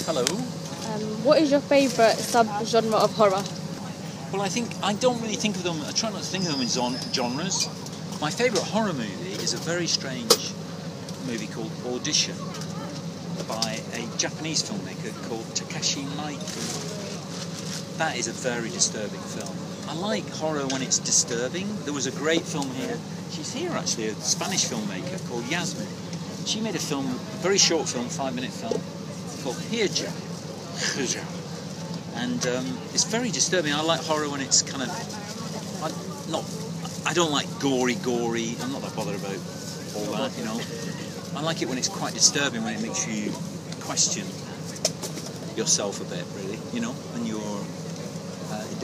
Hello. What is your favourite sub-genre of horror? Well, I don't really think of them. I try not to think of them in genres. My favourite horror movie is a very strange movie called Audition by a Japanese filmmaker called Takashi Miike. That is a very disturbing film. I like horror when it's disturbing. There was a great film here. She's here actually, a Spanish filmmaker called Yasmin. She made a film, a very short film, 5-minute film, called Hirja. And it's very disturbing. I like horror when it's kind of, I don't like gory. I'm not that bothered about all that, you know. I like it when it's quite disturbing, when it makes you question yourself a bit, really, you know,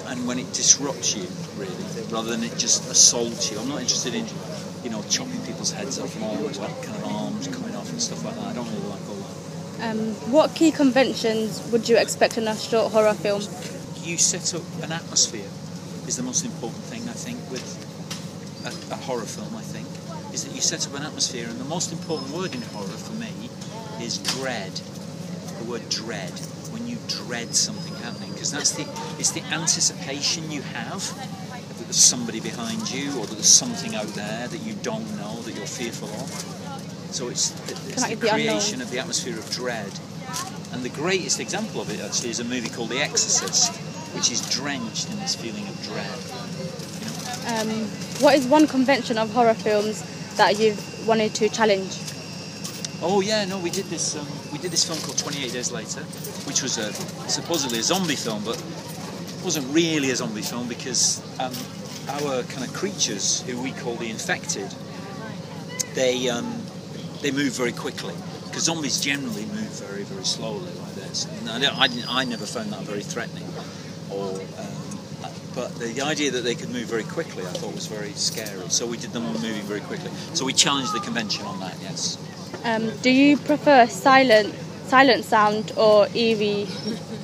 and when it disrupts you, really, rather than it just assaults you. I'm not interested in, you know, chopping people's heads off and all that kind of arms coming off and stuff like that. I don't really like all that. What key conventions would you expect in a short horror film? You set up an atmosphere is the most important thing, I think, with a horror film, I think, is that you set up an atmosphere, and the most important word in horror for me is dread. The word dread. When you dread something happening, because it's the anticipation you have that there's somebody behind you, or that there's something out there that you don't know, that you're fearful of. So it's the creation of the atmosphere of dread. And the greatest example of it actually is a movie called The Exorcist, which is drenched in this feeling of dread. You know? What is one convention of horror films that you've wanted to challenge? Oh yeah, no, we did this film called 28 Days Later, which was supposedly a zombie film, but wasn't really a zombie film, because our kind of creatures, who we call the infected, they move very quickly, because zombies generally move very, very slowly like this. And I never found that very threatening, but the idea that they could move very quickly I thought was very scary, so we did them moving very quickly. So we challenged the convention on that, yes. Do you prefer silent sound or eerie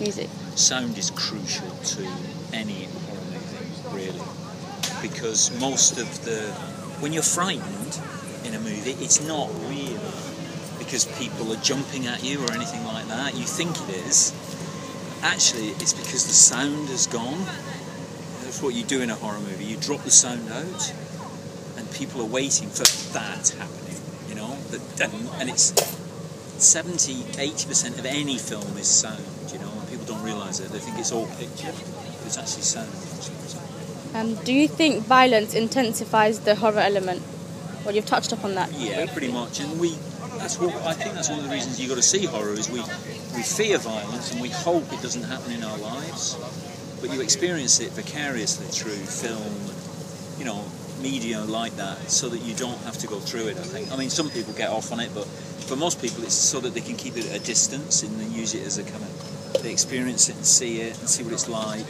music? Sound is crucial to any horror movie, really, because most of when you're frightened in a movie, it's not real because people are jumping at you or anything like that. You think it is. Actually, it's because the sound has gone. That's what you do in a horror movie. You drop the sound out, and people are waiting for that happening. You know, and it's 70-80% of any film is sound. You know, and people don't realise it. They think it's all picture, but it's actually sound. Do you think violence intensifies the horror element? Well, you've touched upon that. Yeah, pretty much. And I think that's one of the reasons you got to see horror, is we fear violence and we hope it doesn't happen in our lives, but you experience it vicariously through film, you know, media like that, so that you don't have to go through it, I think. I mean, some people get off on it, but for most people it's so that they can keep it at a distance and then use it as a kind of, they experience it and see what it's like,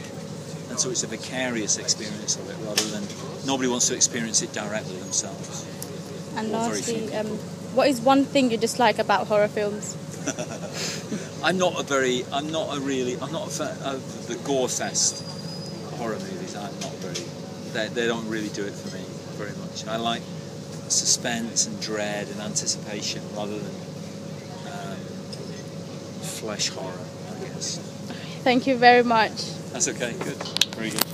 and so it's a vicarious experience of it, rather than, nobody wants to experience it directly themselves. And lastly, what is one thing you dislike about horror films? I'm not a fan of the gore fest horror movies. They don't really do it for me very much. I like suspense and dread and anticipation rather than flesh horror, I guess. Thank you very much. That's okay, good, very good.